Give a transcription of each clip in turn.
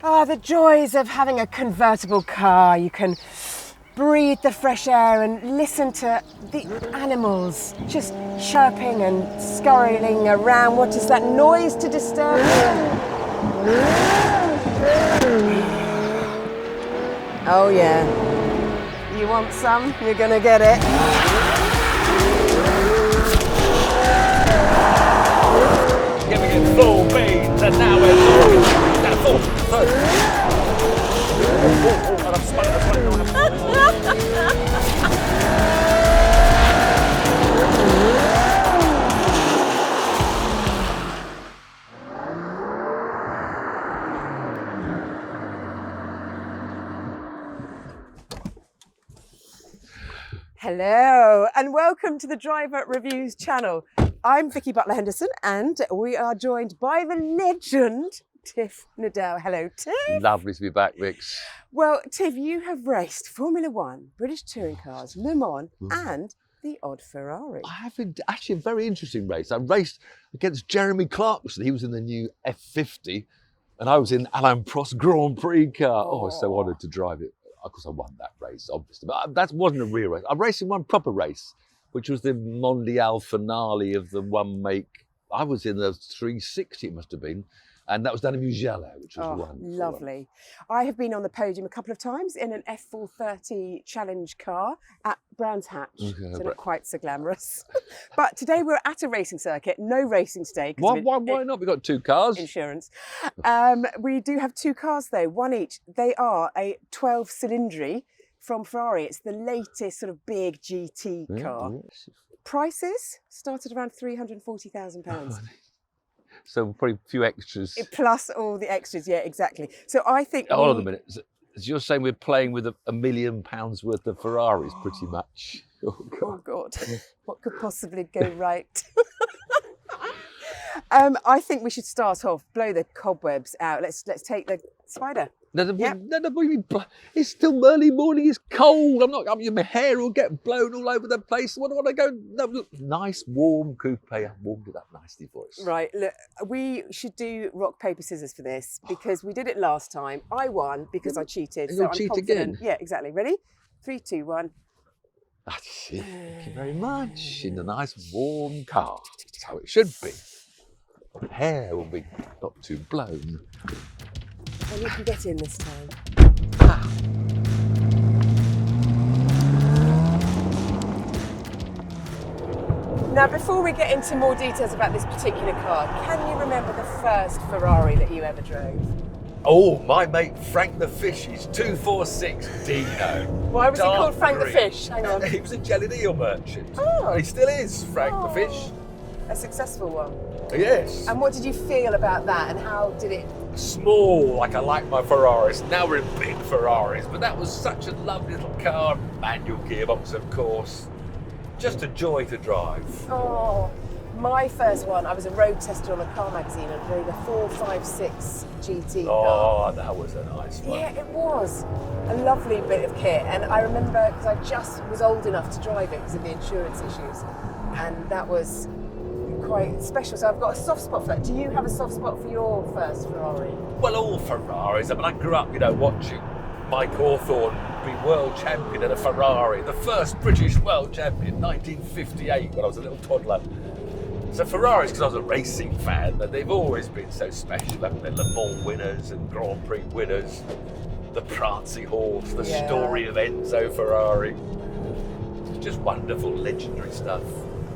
Ah, the joys of having a convertible car. You can breathe the fresh air and listen to the animals just chirping and scurrying around. What is that noise to disturb you? Oh yeah. You want some? You're gonna get it. Giving it full beans, and now we're full. And I'm spun. Hello and welcome to the Driver Reviews channel. I'm Vicki Butler-Henderson and we are joined by the legend Tiff Needell. Hello, Tiff. Lovely to be back, Vix. Well, Tiff, you have raced Formula One, British touring cars, Le Mans and the odd Ferrari. I have actually a very interesting race. I raced against Jeremy Clarkson. He was in the new F50 and I was in Alain Prost's Grand Prix car. Oh, I was so honoured to drive it. Of course, I won that race, obviously, but that wasn't a real race. I raced in one proper race, which was the Mondial finale of the one make. I was in the 360, it must have been, and that was down in Mugello, which was wonderful. Lovely. I have been on the podium a couple of times in an F430 challenge car at Brands Hatch, so not quite so glamorous. But today we're at a racing circuit, no racing today. Why not? We've got two cars. Insurance. We do have two cars though, one each. They are a 12Cilindri from Ferrari. It's the latest sort of big GT car. Prices started around £340,000. So probably a few extras. Plus all the extras, yeah, exactly. So I think... Hold on a minute. So you're saying we're playing with £1 million worth of Ferraris, pretty much. Oh, God. What could possibly go right? I think we should start off, blow the cobwebs out. Let's take the Spider. It's still early morning, it's cold. My hair will get blown all over the place. What do I want to go? No, look, nice, warm coupe. I've warmed it up nicely for us. Right, look, we should do rock, paper, scissors for this because we did it last time. I won because I cheated. And you'll cheat again? Yeah, exactly. Ready? 3, 2, 1. That's it. Thank you very much. In a nice, warm car. That's how it should be. The hair will be not too blown. And you can get in this time. Now, before we get into more details about this particular car, can you remember the first Ferrari that you ever drove? Oh, my mate Frank the Fish, he's 246 Dino. Why was he called Frank the Fish? Hang on. He was a jellied eel merchant. Oh. He still is, Frank the Fish. A successful one. Yes. And what did you feel about that and how did it... Small, like I like my Ferraris. Now we're in big Ferraris, but that was such a lovely little car. Manual gearbox, of course. Just a joy to drive. Oh, my first one, I was a road tester on a car magazine and drove a 456 GT car. Oh, that was a nice one. Yeah, it was. A lovely bit of kit. And I remember, because I just was old enough to drive it because of the insurance issues. And that was quite special. So I've got a soft spot for that. Do you have a soft spot for your first Ferrari? Well, all Ferraris. I mean, I grew up, watching Mike Hawthorne be world champion in a Ferrari, the first British world champion, 1958, when I was a little toddler. So Ferraris, because I was a racing fan, they've always been so special. Haven't they? Le Mans winners and Grand Prix winners, the Prancy horse, the story of Enzo Ferrari. It's just wonderful, legendary stuff.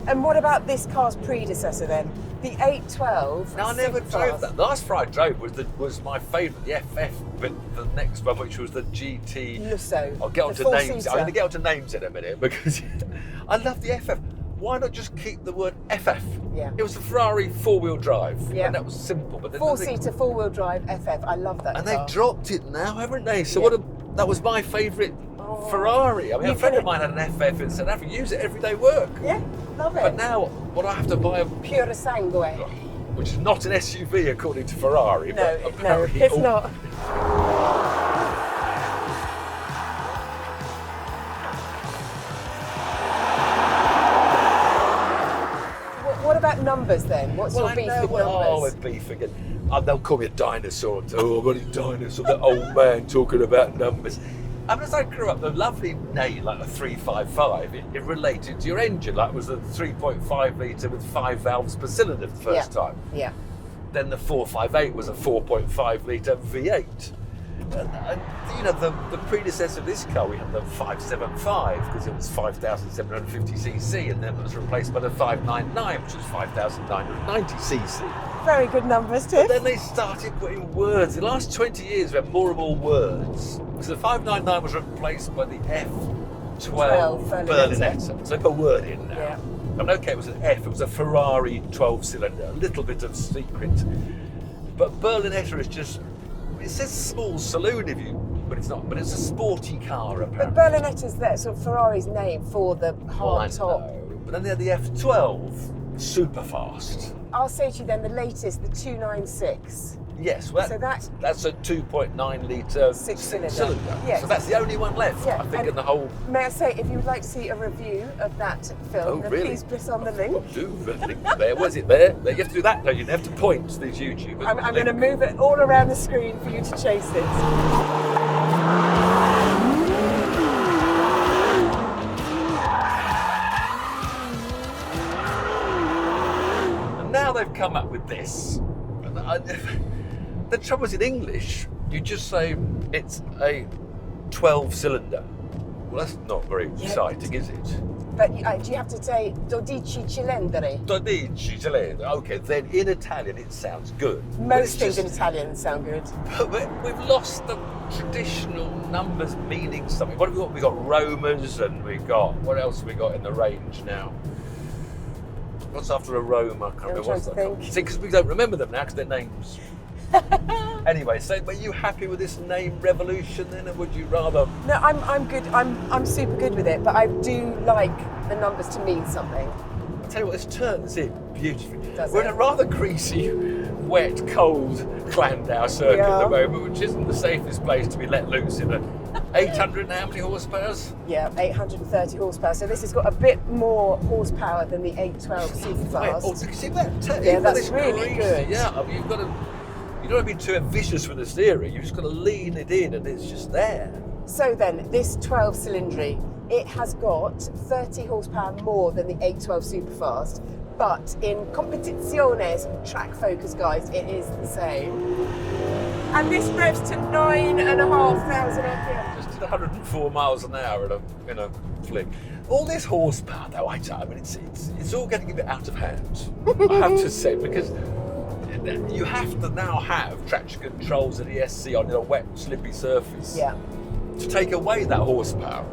And what about this car's predecessor then? The 812. No, I never drove that. The last car I drove was my favourite, the FF, but the next one, which was the GT. Lusso. I'll get on to names. I'm going to get on to names in a minute because I love the FF. Why not just keep the word FF? Yeah. It was a Ferrari four-wheel drive. Yeah. And that was simple. But Four-seater, four-wheel drive FF. I love that and car. they've dropped it now, haven't they? So that was my favourite Ferrari. I mean, a friend of mine had an FF in South Africa. Use it everyday work. Yeah, love it. But now, what I have to buy Pure sangue. Which is not an SUV according to Ferrari. No, but no, it's not. about numbers then? What's your beef with numbers? Oh, with beef again. They'll call me a dinosaur. Oh, I'm only a dinosaur. That old man talking about numbers. I mean, as I grew up, the lovely name, like a 355, it related to your engine. Like it was a 3.5 litre with 5 valves per cylinder the first time. Yeah. Then the 458 was a 4.5 litre V8. And you know, the predecessor of this car, we had the 575 because it was 5,750cc, and then it was replaced by the 599, which was 5,990cc. Very good numbers, Tiff. But then they started putting words. In the last 20 years, we had more and more words. Because the 599 was replaced by the F12 Berlinetta. So they put a word in now. Yeah. I mean, okay, it was an F, it was a Ferrari 12-cylinder, a little bit of secret. But Berlinetta is just, it says small saloon but it's not, but it's a sporty car apparently. But Berlinetta's that sort of Ferrari's name for the hard top. But then they had the F12 Superfast. I'll say to you then the latest, the 296. Yes, well, so that's a 2.9 litre six-cylinder. Yes. So that's the only one left, yeah. I think, in the whole. May I say, if you would like to see a review of that film, then please press on the link. Do the link there. Was it there? You have to do that, though. You have to point to these YouTubers. I'm going to move it all around the screen for you to chase it. And now they've come up with this. The trouble is, in English, you just say it's a 12-cylinder. Well, that's not very exciting, is it? But do you have to say 12Cilindri? 12Cilindri. Okay, then in Italian it sounds good. Most things in Italian sound good. But we've lost the traditional numbers meaning something. What have we got? We've got Romas, and we've got, what else have we got in the range now? What's after a Roma? I can't remember what's that called. See, because we don't remember them now because they're names. Anyway, so were you happy with this name revolution then, or would you rather? No, I'm good. I'm super good with it, but I do like the numbers to mean something. I'll tell you what, this turns in beautifully. Does We're it? in a rather greasy, wet, cold Llandow Circuit at the moment, which isn't the safest place to be let loose in. 800 and how many horsepower? Yeah, 830 horsepower. So this has got a bit more horsepower than the 812 Superfast. Oh, see that? Yeah, that's really good. Yeah, I mean, you don't want to be too ambitious with the steering. You've just got to lean it in, and it's just there. So then, this 12-cylindri, it has got 30 horsepower more than the 812 Superfast, but in competiciones, track focus guys, it is the same. And this revs to 9,500 RPM. Just did 104 miles an hour in a flick. All this horsepower, though, I mean, it's all getting a bit out of hand. I have to say, because you have to now have traction controls and ESC on a wet, slippy surface to take away that horsepower.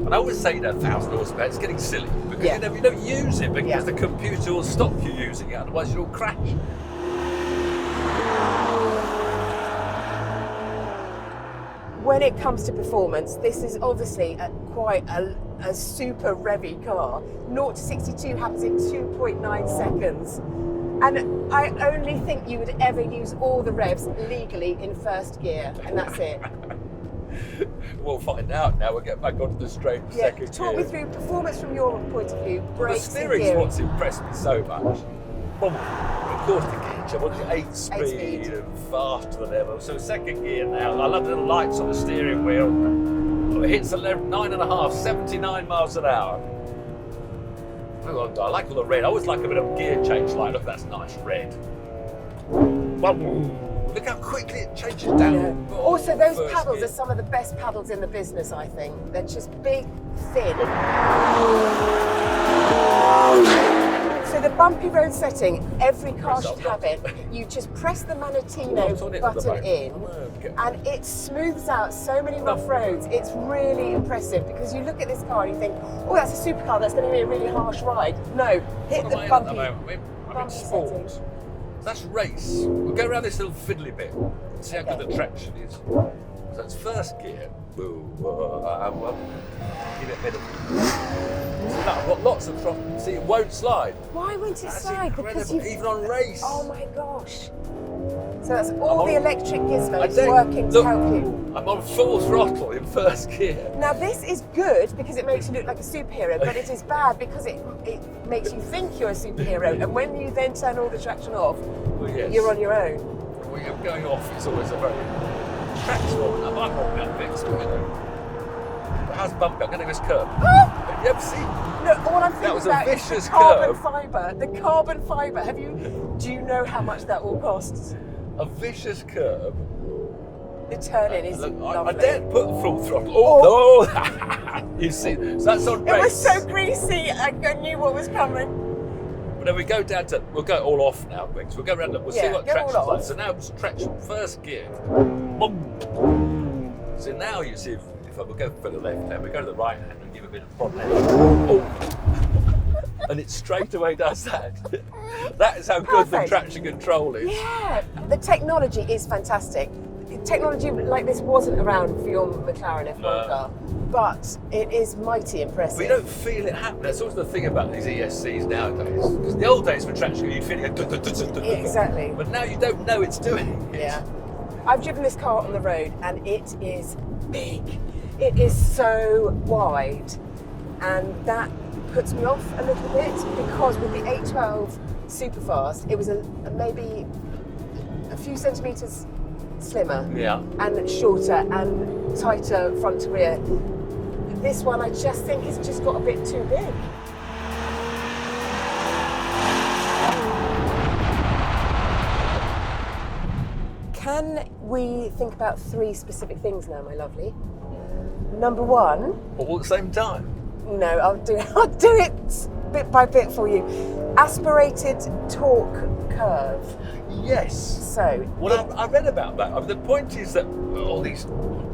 And I always say 1,000 horsepower, it's getting silly because you don't use it because the computer will stop you using it, otherwise you'll crash. When it comes to performance, this is obviously quite a super revvy car. 0 to 62 happens in 2.9 seconds. And I only think you would ever use all the revs legally in first gear, and that's it. We'll find out now. We'll get back onto the straight second gear. Talk me through performance from your point of view. Brakes, the steering's what's impressed me so much. Of course, the gauge. I want the 8-speed and faster than ever. So second gear now. I love the little lights on the steering wheel. It hits 9.5, 79 miles an hour. I like all the red. I always like a bit of gear change light. Look, that's nice red. Look how quickly it changes down. Yeah. Also, those paddles are some of the best paddles in the business, I think. They're just big, thin. So the bumpy road setting, every car should have it. You just press the Manettino button in and it smooths out so many rough roads. It's really impressive because you look at this car and you think, oh, that's a supercar, that's going to be a really harsh ride. No, hit the bumpy setting. That's race. We'll go around this little fiddly bit and see how good the traction is. So it's first gear. Give it a bit of. I've got lots of throttle. See, it won't slide. Why won't it slide? Because even on race. Oh my gosh. So that's all the electric gizmos don't- working to look, help you. I'm on full throttle in first gear. Now this is good because it makes you look like a superhero, but it is bad because it makes you think you're a superhero, and when you then turn all the traction off, Well, yes. you're on your own. When you're going off, it's always a very tracksman. I'm walking up next to it. How's bumpy? I'm going to this curve. Have you ever seen? No, all I'm thinking was a about is vicious the carbon curve. fibre. The carbon fibre. Do you know how much that all costs? A vicious curve. The turn-in is Look, I lovely. daren't put the full throttle. Oh, no! You see, so that's on race. It was so greasy, I knew what was coming. But then we go down to, we'll go all off now, Vicks. We'll go around and we'll see Yeah, what go all traction's like. off. So now it's traction, first gear. Boom. So now you see, if I will go for the left hand, we go to the right hand and give a bit of front end. Oh. And it straight away does that. That is how good the Perfect. traction control is. Yeah, the technology is fantastic. Technology like this wasn't around for your McLaren F1 car, but it is mighty impressive. We don't feel it happen. That's always the thing about these ESCs nowadays. Because the old days for traction, you'd feel it. Exactly. But now you don't know it's doing it. Yeah. I've driven this car on the road and it is big. It is so wide, and that puts me off a little bit because with the 812 Superfast, it was maybe a few centimetres slimmer and shorter and tighter front to rear. This one I just think has just got a bit too big. Can we think about three specific things now, my lovely? Number one. All at the same time. No, I'll do it bit by bit for you. Aspirated torque curve. Yes. So. Well, I read about that. I mean, the point is that all these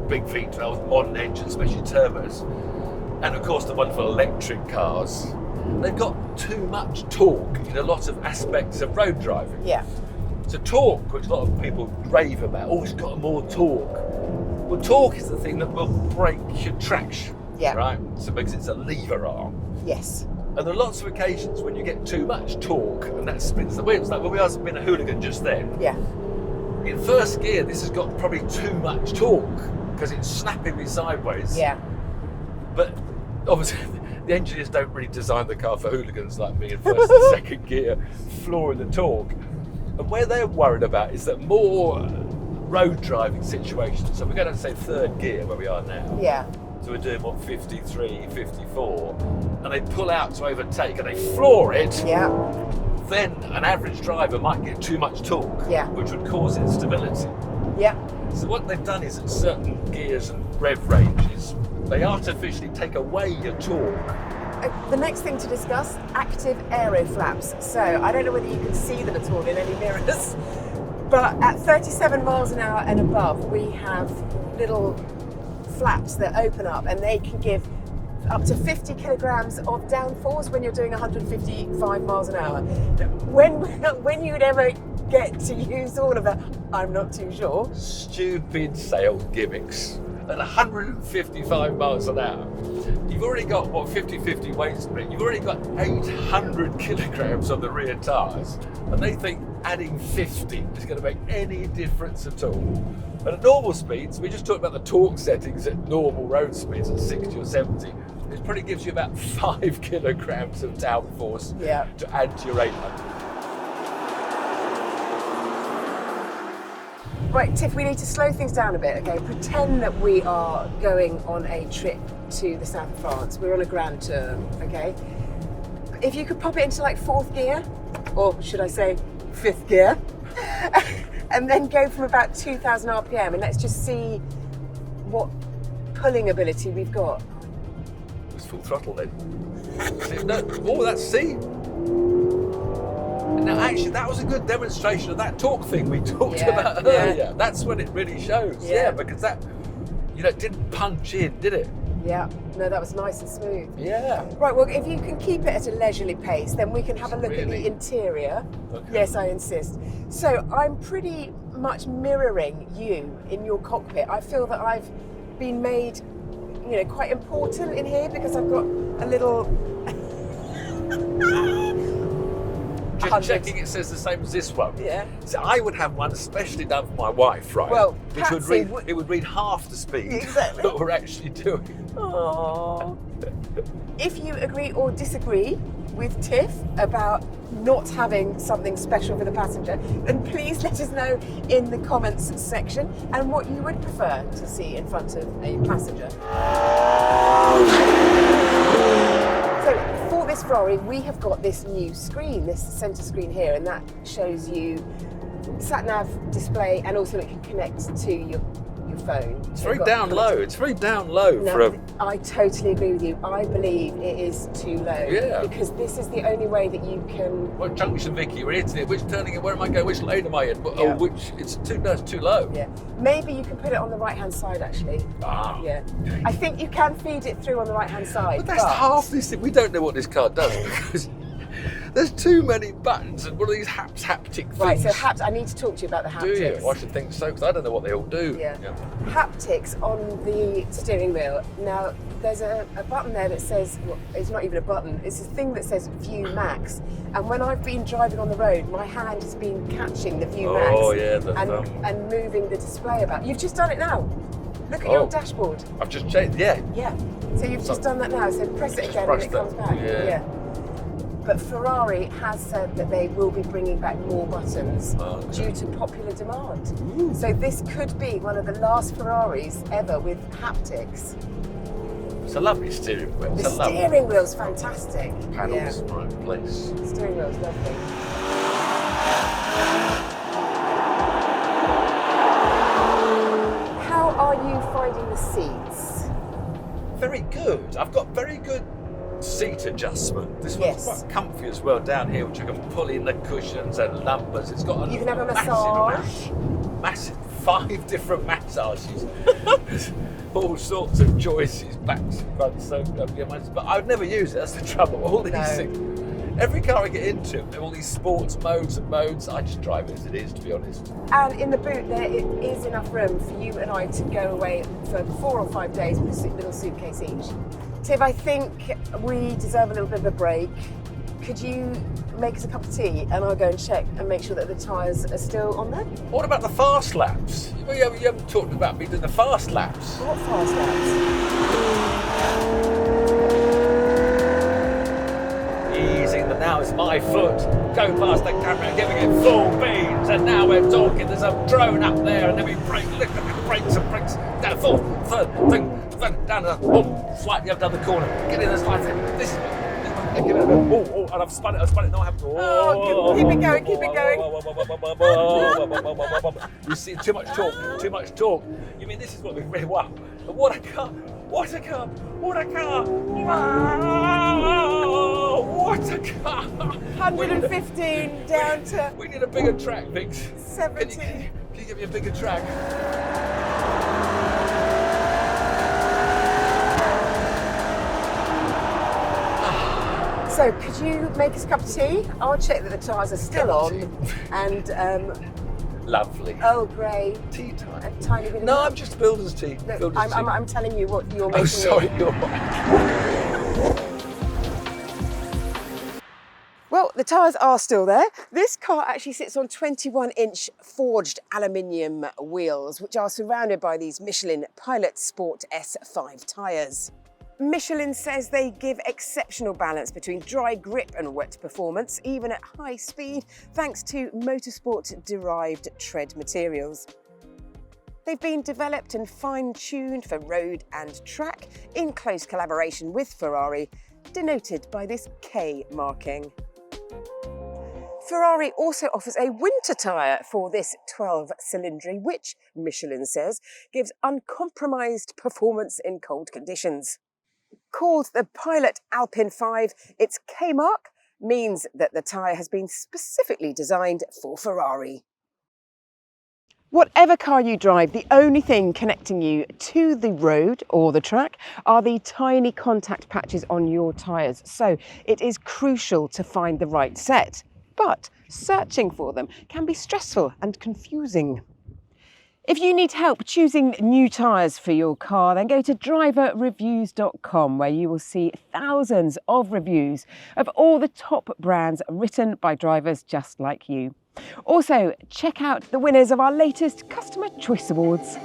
big V12s, modern engines, especially turbos, and of course the wonderful electric cars, they've got too much torque in a lot of aspects of road driving. Yeah. So torque, which a lot of people rave about, always got more torque. Well, torque is the thing that will break your traction. Yeah. Right? So because it's a lever arm. Yes. And there are lots of occasions when you get too much torque and that spins the wheels. Like when we have been a hooligan just then. Yeah. In first gear, this has got probably too much torque because it's snapping me sideways. Yeah. But obviously, the engineers don't really design the car for hooligans like me in first and second gear, flooring the torque. And where they're worried about is that more road driving situations. So we're going to say third gear where we are now. Yeah. So we're doing what, 53, 54, and they pull out to overtake and they floor it. Yeah. Then an average driver might get too much torque, which would cause instability. Yeah. So what they've done is at certain gears and rev ranges, they artificially take away your torque. The next thing to discuss, active aero flaps. So I don't know whether you can see them at all in any mirrors, but at 37 miles an hour and above, we have little flaps that open up and they can give up to 50 kilograms of downforce when you're doing 155 miles an hour. When you'd ever get to use all of that, I'm not too sure. Stupid sales gimmicks. At 155 miles an hour, you've already got, what, 50-50 weight split. You've already got 800 kilograms on the rear tyres, and they think adding 50 is going to make any difference at all. But at normal speeds, we just talked about the torque settings at normal road speeds at 60 or 70. It probably gives you about 5 kilograms of downforce to add to your 800. Right, Tiff, we need to slow things down a bit, okay? Pretend that we are going on a trip to the south of France. We're on a grand tour, okay? If you could pop it into like fourth gear, or should I say fifth gear, and then go from about 2,000 RPM, and let's just see what pulling ability we've got. It was full throttle then. That's C. Now, actually, that was a good demonstration of that torque thing we talked about earlier. Yeah. That's when it really shows. Yeah, because that, it didn't punch in, did it? Yeah, no, that was nice and smooth. Yeah. Right, well, if you can keep it at a leisurely pace, then we can have a look at the interior. Okay. Yes, I insist. So I'm pretty much mirroring you in your cockpit. I feel that I've been made, quite important in here because I've got a little... just 100. checking it says the same as this one. Yeah. So I would have one especially done for my wife, right? Well, which would Patsy read, it would read half the speed Exactly. that we're actually doing. Aww. If you agree or disagree with Tiff about not having something special for the passenger, then please let us know in the comments section and what you would prefer to see in front of a passenger. So for this Ferrari, we have got this new screen, this centre screen here, and that shows you sat-nav display, and also it can connect to your phone. It's very down low. It's very down low for a... I totally agree with you. I believe it is too low. Yeah. Because this is the only way that you can... What junction, Vicky? We're hitting it. Which turning? Where am I going? Which lane am I in? Yeah. Oh, which? It's too low. Yeah. Maybe you can put it on the right-hand side, actually. Ah. Yeah. I think you can feed it through on the right-hand side. But that's half this thing. We don't know what this car does because there's too many buttons and what are these haptic things? Right, so I need to talk to you about the haptics. Do you? Well, I should think so because I don't know what they all do. Yeah. Haptics on the steering wheel. Now, there's a button there that says, well, it's not even a button, it's a thing that says View Max. And when I've been driving on the road, my hand has been catching the View Max and moving the display about. You've just done it now. Look at your dashboard. I've just changed, yeah. Yeah. So you've just done that now. So press it again and it comes back. Yeah. But Ferrari has said that they will be bringing back more buttons due to popular demand. Ooh. So this could be one of the last Ferraris ever with haptics. It's a lovely steering wheel. The steering wheel's fantastic. Panels, right place. The steering wheel's lovely. How are you finding the seats? Very good. I've got very good seat adjustment. This one's quite comfy as well down here, which I can pull in the cushions and lumbers. It's got you can have a massage. Massive 5 different massages. All sorts of choices, backs, fronts, so but I would never use it. That's the trouble. All these things. Every car I get into, there are all these sports modes and modes. I just drive it as it is, to be honest. And in the boot, there is enough room for you and I to go away for 4 or 5 days with a little suitcase each. Tiff, I think we deserve a little bit of a break. Could you make us a cup of tea and I'll go and check and make sure that the tyres are still on there? What about the fast laps? You haven't talked about me doing the fast laps. What fast laps? Easy, now it's my foot. Go past the camera, giving it full beans, and now we're talking. There's a drone up there, and then we brake, look at the brakes and brakes. Down, third, down the, slightly up down the corner. Get in the slide. This is and I've spun it, no, I haven't. Keep it going, keep it going. You see, too much talk. You mean this is what we really want? What a car! What a car! What a car! What a car! 115 down to... We need a bigger track, Vix. 70. Can you give me a bigger track? So, could you make us a cup of tea? I'll check that the tyres are still on. And lovely. Earl Grey. Tea time. A tiny bit of no, I'm just builder's tea. No, I'm telling you what you're making. Oh, sorry, you're right. Well, the tyres are still there. This car actually sits on 21-inch forged aluminium wheels, which are surrounded by these Michelin Pilot Sport S5 tyres. Michelin says they give exceptional balance between dry grip and wet performance, even at high speed, thanks to motorsport-derived tread materials. They've been developed and fine-tuned for road and track in close collaboration with Ferrari, denoted by this K marking. Ferrari also offers a winter tyre for this 12-Cilindri, which, Michelin says, gives uncompromised performance in cold conditions. Called the Pilot Alpin 5, its K mark means that the tyre has been specifically designed for Ferrari. Whatever car you drive, the only thing connecting you to the road or the track are the tiny contact patches on your tyres, so it is crucial to find the right set. But searching for them can be stressful and confusing. If you need help choosing new tyres for your car, then go to DriverReviews.com, where you will see thousands of reviews of all the top brands written by drivers just like you. Also, check out the winners of our latest Customer Choice Awards.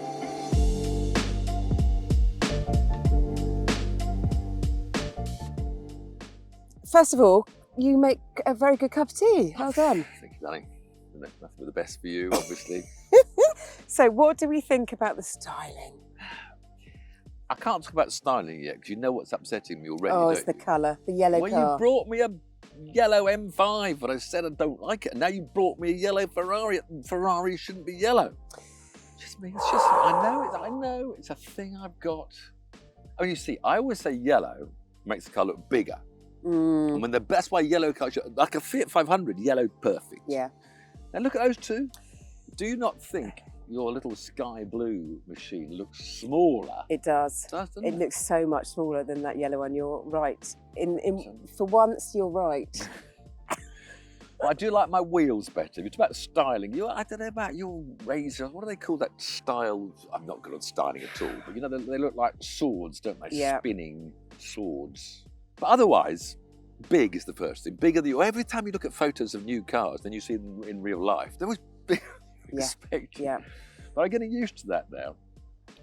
First of all, you make a very good cup of tea. Well done. Thank you, darling. Nothing but the best for you, obviously. So what do we think about the styling? I can't talk about styling yet because you know what's upsetting me already. Oh, it's the colour, the yellow well, car. You brought me a yellow M5, but I said I don't like it, and now you brought me a yellow Ferrari. Ferrari shouldn't be yellow. Just me. It's just I know. It's a thing I've got. I mean, you see, I always say yellow makes the car look bigger. And when the best way yellow cars, like a Fiat 500, yellow perfect. Yeah. Now look at those two. Do you not think your little sky blue machine looks smaller? It does. Doesn't It looks so much smaller than that yellow one. You're right. For once, you're right. Well, I do like my wheels better. It's about styling. I don't know about your razor. What do they call that style? I'm not good at styling at all, but you know, they look like swords, don't they? Yeah. Spinning swords. But otherwise, big is the first thing. Bigger than you. Every time you look at photos of new cars, then you see them in real life. They're always big. Yeah. But I'm getting used to that now.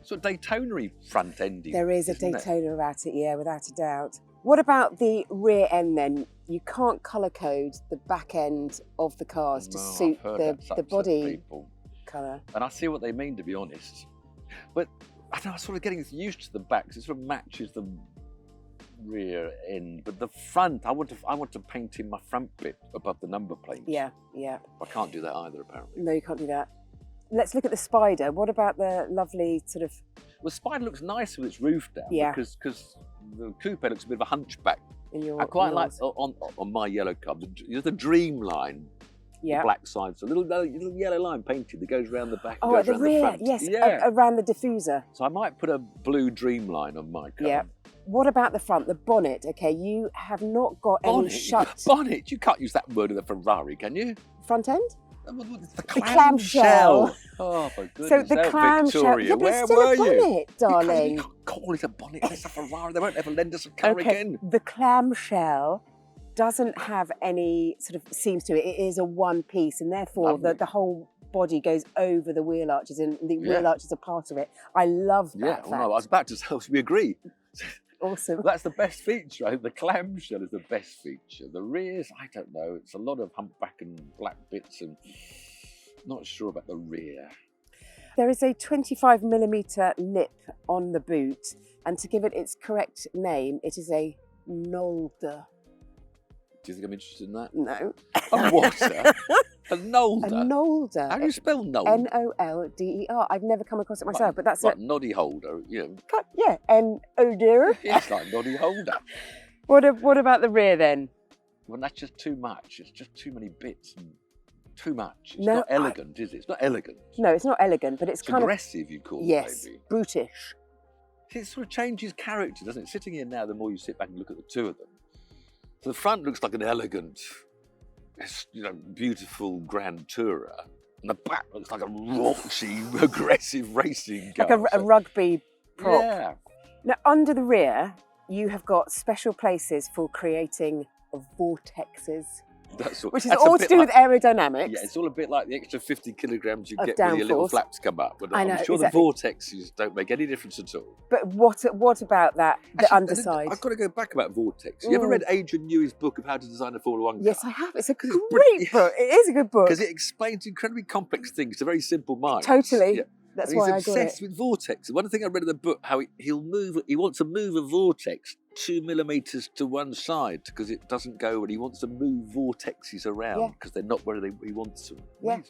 So Daytona-y front ending. There is a Daytona about it, yeah, without a doubt. What about the rear end then? You can't colour code the back end of the cars to suit the body colour. And I see what they mean, to be honest. But I don't know, I'm sort of getting used to the back because it sort of matches the rear end. But the front, I want to paint in my front bit above the number plate. Yeah. I can't do that either, apparently. No, you can't do that. Let's look at the Spider. What about the lovely sort of... Well, Spider looks nice with its roof down. Yeah. Because the coupe looks a bit of a hunchback. I quite like on my yellow car, the Dreamline, the black side, so a little yellow line painted that goes around the back. Oh, at the rear, yes, around the diffuser. So I might put a blue Dreamline on my car. Yeah. What about the front, the bonnet? Okay, you have not got any shut... Bonnet? You can't use that word in a Ferrari, can you? Front end? The clamshell. Oh, for goodness So the clamshell. Yeah, but it's still a bonnet, darling. You can't call it a bonnet. It's a Ferrari. They won't ever lend us a car again. The clamshell doesn't have any sort of seams to it. It is a one piece, and therefore the whole body goes over the wheel arches, and the wheel arches are part of it. I love that fact. No, I was about to say, we agree. Awesome. That's the best feature. I think the clamshell is the best feature. The rears, I don't know. It's a lot of humpback and black bits, and not sure about the rear. There is a 25mm lip on the boot, and to give it its correct name, it is a Nolder. Do you think I'm interested in that? No. A what? A Nolder? A Nolder. How do you spell Nolder? N-O-L-D-E-R. I've never come across it myself, but that's like noddy holder, you know. Yeah, N-O-D-E-R. It's like noddy holder. What about the rear then? Well, that's just too much. It's just too many bits and too much. It's not elegant, is it? It's not elegant. No, it's not elegant, but it's kind aggressive, you'd call it, yes, maybe. brutish. It sort of changes character, doesn't it? Sitting here now, the more you sit back and look at the two of them. So the front looks like an elegant, beautiful Grand Tourer, and the back looks like a raunchy, aggressive racing car. Like a rugby prop. Yeah. Now, under the rear, you have got special places for creating vortexes. Which is all to do with aerodynamics. Yeah, it's all a bit like the extra 50 kilograms you get downforce. when your little flaps come up. But I'm sure the vortexes don't make any difference at all. But what about that, the underside? I've got to go back about vortex. You ever read Adrian Newey's book of how to design a Formula 1 car? Yes, I have. It's a great book. It is a good book. Because it explains incredibly complex things to very simple minds. Totally. Yeah. That's why I got it. He's obsessed with vortex. One thing I read in the book, how he wants to move a vortex 2 millimeters to one side because it doesn't go, and he wants to move vortexes around because they're not where he wants them. Yeah.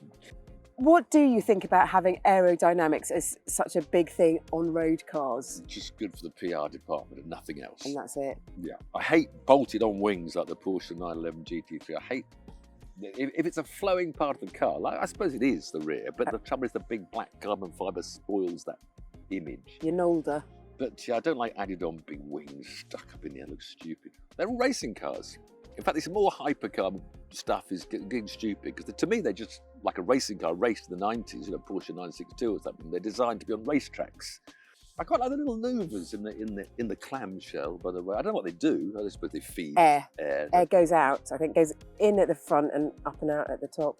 What do you think about having aerodynamics as such a big thing on road cars? Just good for the PR department and nothing else. And that's it. Yeah. I hate bolted on wings like the Porsche 911 GT3. I hate if it's a flowing part of the car, like I suppose it is the rear, but the trouble is the big black carbon fibre spoils that image. You're older. But I don't like added on big wings stuck up in there. It looks stupid. They're all racing cars. In fact, this more hypercar stuff is getting stupid because to me they're just like a racing car raced in the 90s, you know, Porsche 962 or something. They're designed to be on racetracks. I quite like the little louvers in the clamshell, by the way. I don't know what they do. I suppose they feed air. Air goes out. I think goes in at the front and up and out at the top.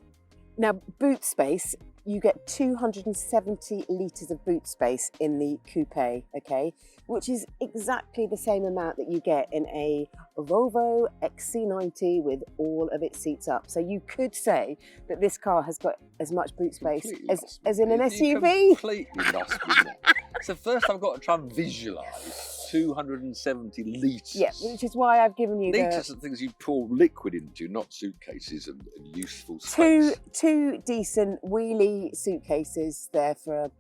Now, boot space, you get 270 litres of boot space in the coupe, okay, which is exactly the same amount that you get in a Volvo XC90 with all of its seats up. So you could say that this car has got as much boot space as in an SUV. Completely lost me there. It's the first time I've got to try and visualise 270 litres. Yeah, which is why I've given you litres are things you pour liquid into, not suitcases and useful space. Two decent wheelie suitcases there for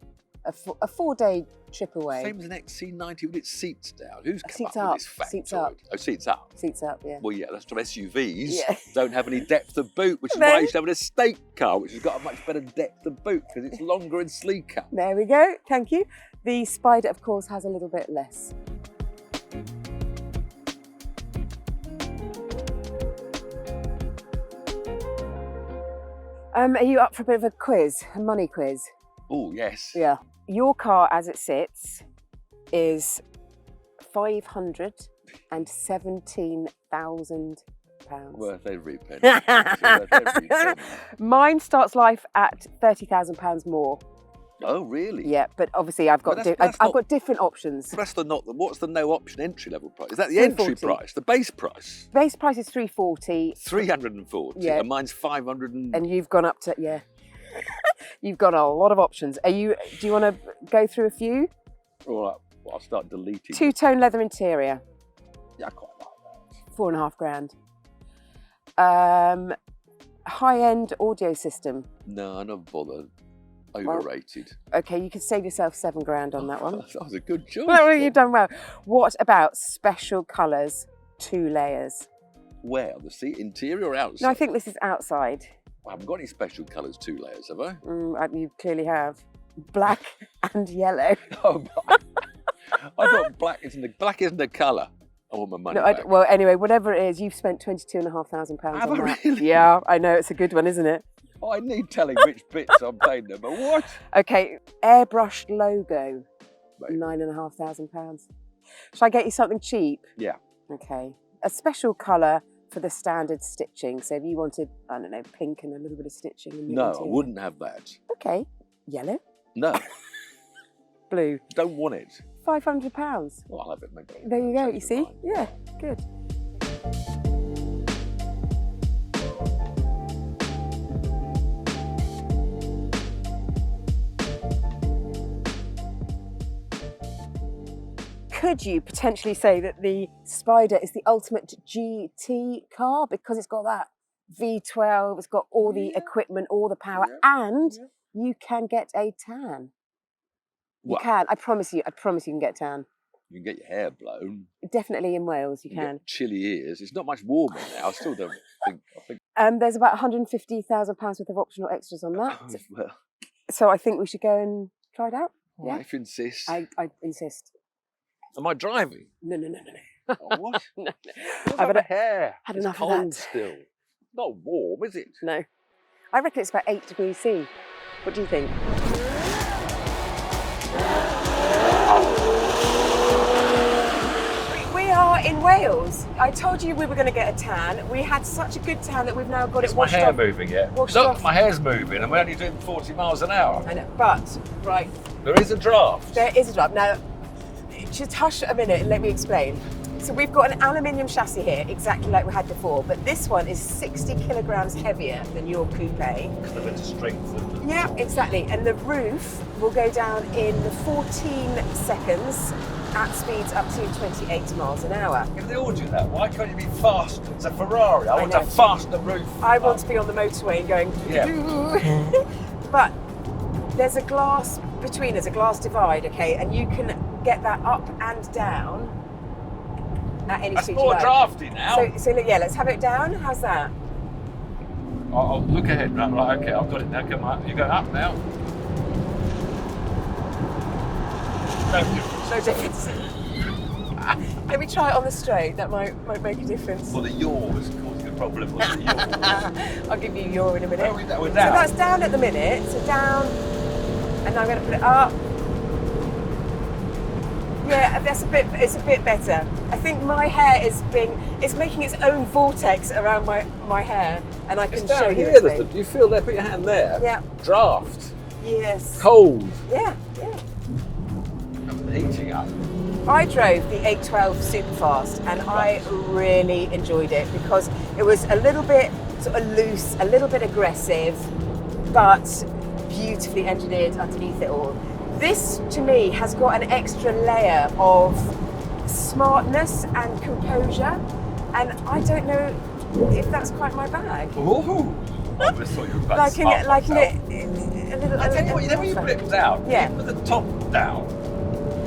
a 4-day trip away. Same as an XC90 with its seats down. Who's come seats up up. with this factoid? Seats up. Oh, seats up. Seats up, yeah. Well, yeah, that's from SUVs. Yeah. Don't have any depth of boot, which is why you should have an estate car, which has got a much better depth of boot because it's longer and sleeker. There we go. Thank you. The Spider, of course, has a little bit less. Are you up for a bit of a quiz, a money quiz? Oh, yes. Yeah. Your car, as it sits, is £517,000. Worth every penny. Worth every penny. Mine starts life at £30,000 more. Oh, really? Yeah, but obviously I've got I've got different options. That's what's the no option entry level price? Is that the entry price? The base price? Base price is 340. 340. Yeah. And mine's 500. And you've gone up to You've got a lot of options. Do you want to go through a few? All right. Well, I'll start deleting. 2-tone leather interior. Yeah, I quite like that. £4,500. High-end audio system. No, I'm not bothered. Overrated. Well, okay, you could save yourself £7,000 on that one. That was a good choice. Well, you've done well. What about special colours, 2 layers? Where? The seat, interior or outside? No, I think this is outside. I haven't got any special colours, 2 layers, have I? You clearly have. Black and yellow. Oh, I thought black isn't a colour. I want my money back. Well, anyway, whatever it is, you've spent £22,500 on that. Really? Yeah, I know, it's a good one, isn't it? Oh, I need telling which bits I'm paying them, but what? Okay, airbrushed logo, Maybe. £9,500. Shall I get you something cheap? Yeah. Okay. A special colour for the standard stitching. So if you wanted, I don't know, pink and a little bit of stitching. In the No, interior. I wouldn't have that. Okay. Yellow? No. Blue? Don't want it. £500. Well, I'll have it. Maybe. There you go, you see? Yeah, good. Could you potentially say that the Spider is the ultimate GT car because it's got that V12, it's got all the equipment, all the power, and you can get a tan. You can. I promise you can get a tan. You can get your hair blown. Definitely in Wales, you can. Get chilly ears. It's not much warmer now. I still don't think. There's about £150,000 worth of optional extras on that. Oh, well. So I think we should go and try it out. Well, Yeah, if you insist. I insist. Am I driving? No. Oh, what? No. I've had hair. Had it's enough cold of that. still. Not warm, is it? No. I reckon it's about 8 degrees C. What do you think? We are in Wales. I told you we were going to get a tan. We had such a good tan that we've now got it washed off. Is my hair moving yet? Washed Look, off. my hair's moving and we're only doing 40 miles an hour. I know, but, right. There is a draft. There is a draft. Now, just hush a minute and let me explain. So we've got an aluminium chassis here, exactly like we had before, but this one is 60 kilograms heavier than your coupe. Because they're meant to strengthen. Yeah, exactly. And the roof will go down in 14 seconds at speeds up to 28 miles an hour. If they all do that, why can't you be faster? It's a Ferrari. I want know. a faster roof. I want to be on the motorway and going, Yeah. But there's a glass between us, a glass divide, okay, and you can get that up and down at any That's speed more you like. drafty now. So yeah, let's have it down. How's that? I'll look ahead. Right, okay, I've got it now. Come on, you go up now. No difference. No difference. Let me try it on the straight. That might make a difference. Well, the yaw was causing a problem, wasn't it? I'll give you yaw in a minute. Well, we're So down. that's down at the minute. So down, and now I'm going to put it up. Yeah, it's a bit better. I think my hair is making its own vortex around my hair, and I can It's show down you. here. Do you feel there? Put your hand there. Yeah. Draft. Yes. Cold. Yeah. Heating up. I drove the 812 Superfast, and I really enjoyed it because it was a little bit sort of loose, a little bit aggressive, but beautifully engineered underneath it all. This, to me, has got an extra layer of smartness and composure, and I don't know if that's quite my bag. Ooh. I just thought you were about to Liking smart it myself. a little. I tell you what, you know when you put it down, Yeah. with the top down,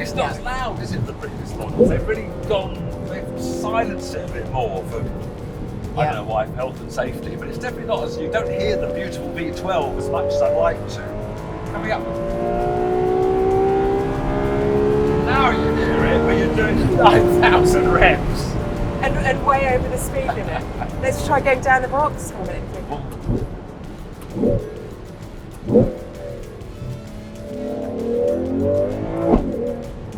it's not as loud as in the previous models. They've silenced it a bit more for, I don't know why, health and safety, but it's definitely not as, you don't hear the beautiful V12 as much as I'd like to. Coming up. Now you hear it, but you're doing 9,000 revs. And way over the speed limit. Let's try going down the box. Hold on.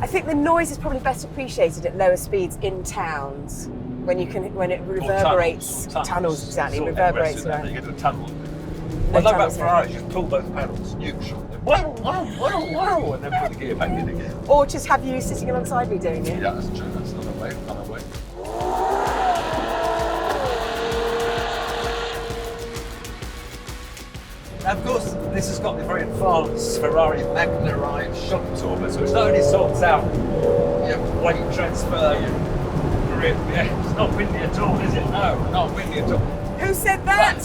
I think the noise is probably best appreciated at lower speeds in towns when it reverberates. Tunnels exactly, reverberates around. You get to a tunnel. No I love about tunnels Ferrari, you just pull both pedals neutral. Whoa, and then put the gear back in again. Or just have you sitting alongside me doing it. Yeah, that's true. That's another way. Now, of course, this has got the very advanced Ferrari MagneRide shock absorber, so it's not only sorts out your weight transfer, your grip. Yeah, it's not windy at all, is it? No, not windy at all. Who said that?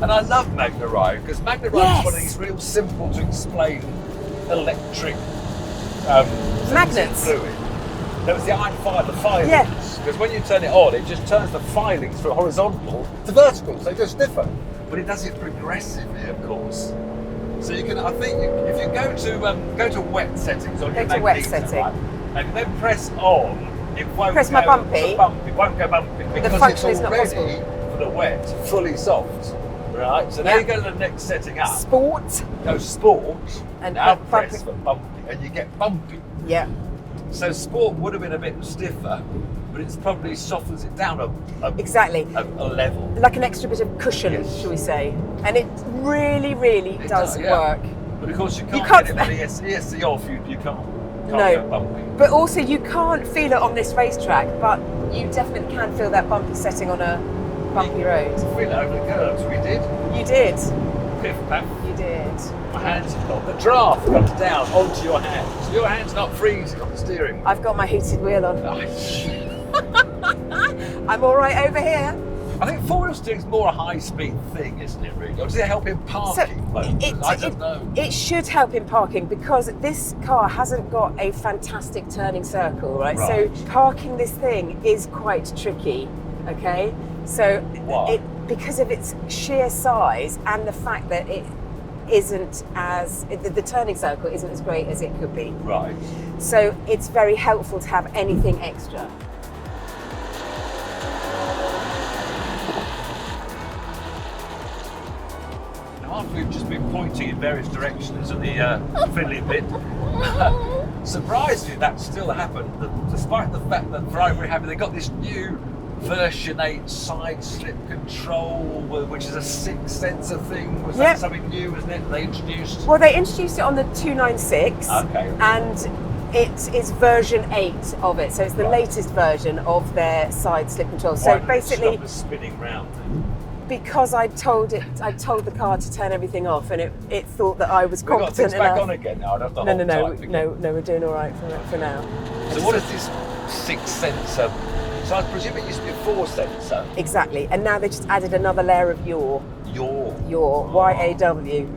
And I love MagneRide because MagneRide is one of these real simple to explain electric magnets. Fluid. There was the iron the filings. Because when you turn it on, it just turns the filings from horizontal to vertical, so it goes stiffer. But it does it progressively, of course. So you can, I think, if you go to wet settings on your Magnetino, and then press on, it won't press my bumpy. It won't go bumpy because the function it's is not already possible. for the wet, fully soft. Right, so now you go to the next setting up. Sport. Go sport, and now press for bumpy, and you get bumpy. Yeah. So sport would have been a bit stiffer, but it's probably softens it down a level. Like an extra bit of cushion, shall we say. And it really, really does work. But of course you can't get it with the ESC off, you can't go bumpy. But also you can't feel it on this racetrack, but you definitely can feel that bumpy setting on a bumpy road. Feel it over the curves, we did. You did. Piff paf. You did. My hands have got, the draft comes down onto your hands. Your hand's not freezing on the steering wheel. I've got my heated wheel on. I'm all right over here. I think four-wheel steering is more a high-speed thing, isn't it, really? Or does it help in parking? I don't know. It should help in parking because this car hasn't got a fantastic turning circle, right? So parking this thing is quite tricky, okay? So because of its sheer size and the fact that it isn't as, the turning circle isn't as great as it could be. Right. So it's very helpful to have anything extra. After we've just been pointing in various directions at the fiddly bit, surprisingly that still happened, despite the fact that Ferrari were happy. They got this new version 8 side slip control, which is a 6 sensor thing. Was that something new, wasn't it, they introduced? Well, they introduced it on the 296, and it is version 8 of it, so it's the latest version of their side slip control. So basically, stop the spinning round. Because I told the car to turn everything off, and it thought that I was competent enough. We've got things back on again now. No, we're doing all right for now. So what is this 6 sensor? So I presume it used to be a 4 sensor. Exactly, and now they just added another layer of yaw, Y-A-W,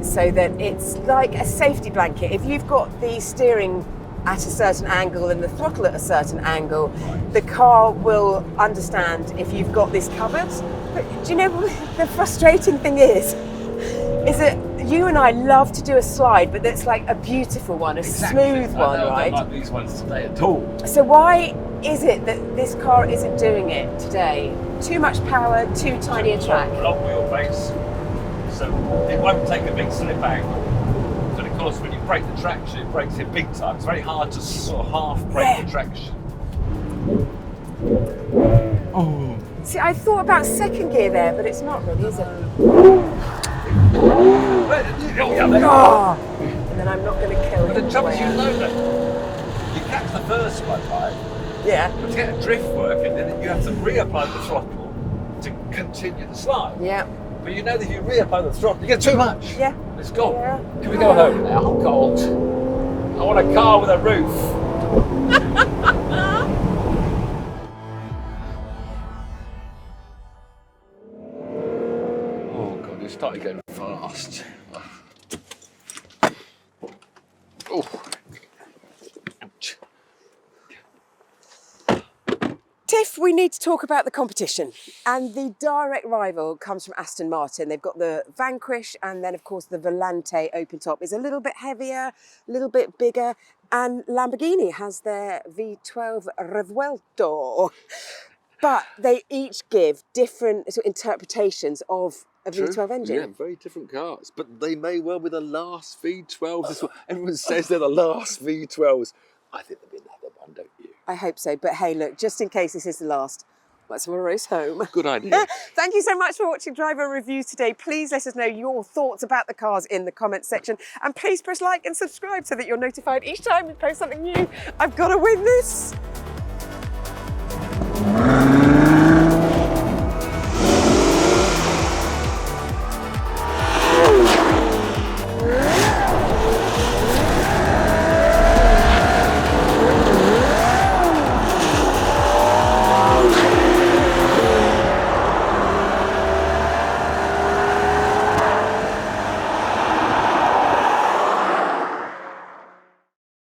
so that it's like a safety blanket. If you've got the steering at a certain angle and the throttle at a certain angle, the car will understand if you've got this covered. But do you know what the frustrating thing is that you and I love to do a slide, but that's like a beautiful one, a smooth one, right? I don't like these ones today at all. So why is it that this car isn't doing it today? Too much power, too tiny a track. Long wheelbase, so it won't take a big slip angle. And of course, when you brake the traction, it brakes it big time. It's very hard to sort of half brake the traction. Oh. See, I thought about second gear there, but it's not really, is it? Oh, and then I'm not going to kill But him. the trouble is, you know that you catch the first one, right? Yeah. But to get a drift working, then you have to reapply the throttle to continue the slide. Yeah. But you know that if you reapply the throttle, you get too much. Yeah. It's gone. Yeah. Can we go home now? I'm cold. I want a car with a roof. Oh God, it started going fast. Oh. Ouch. Tiff, we need to talk about the competition. And the direct rival comes from Aston Martin. They've got the Vanquish, and then of course the Volante open top is a little bit heavier, a little bit bigger. And Lamborghini has their V12 Revuelto. But they each give different sort of interpretations of a V12 engine. Yeah, very different cars. But they may well be the last V12s. That's what everyone says they're the last V12s. I think there'll be another one, don't you? I hope so. But hey, look, just in case this is the last, let's have a race home. Good idea. Thank you so much for watching Driver Reviews today. Please let us know your thoughts about the cars in the comments section. And please press like and subscribe so that you're notified each time we post something new. I've got to win this.